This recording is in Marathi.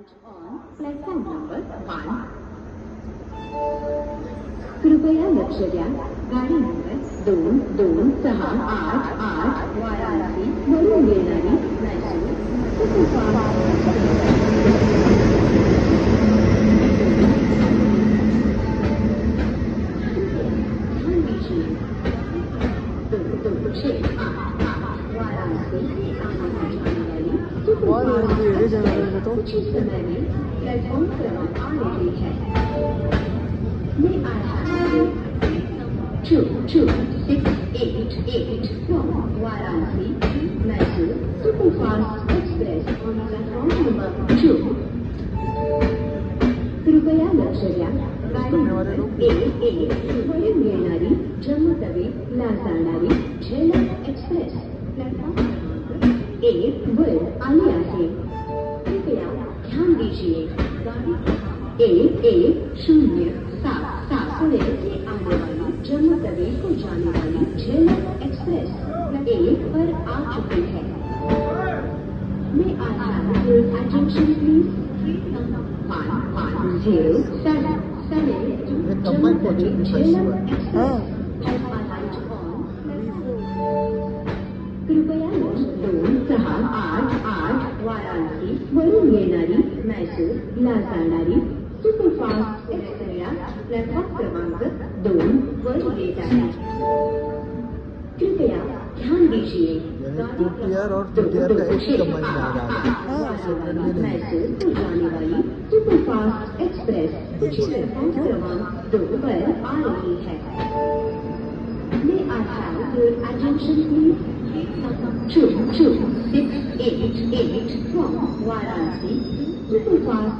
on platform number 1. कृपया लक्ष द्या. गाडी नंबर 2268 वाराणसी वरून येणारी मैसूर उचित समय में प्लेटफॉर्म क्रमांक आ रही है. May I have 2268 from Varanasi, Mysore Superfast Express on platform number 2. कृपया लक्ष द्या. गाडी नंबर 11 वरून येणारी जम्मू तवी ला जाणारी झेलम एक्सप्रेस प्लॅटफॉर्म क्रमांक 1 वर आली आहे. कृपया ध्यान दीजिए. गाड़ी 1107 पुणे से आने वाली जम्मू तवी को जाने वाली झेलम एक्सप्रेस 1 पर आ चुकी है. May I have your attention please? 107 Jammu Tawi Jhelum express has arrived on. कृपया 2688 वाराणसी वरून येणारी मैसूर ला जाणारी सुपरफास्ट एक्सप्रेस प्लॅटफॉर्म क्रमांक 2 वर येत आहे. कृपया ध्यान दीजिए. गाड़ी और TTR का एक ही कंबाइन आ रहा है. मैसूर को जाने वाली सुपरफास्ट एक्सप्रेस प्लेटफॉर्म क्रमांक 2 पर आ रही है. May I have your attention please? 2688 from Varanasi Superfast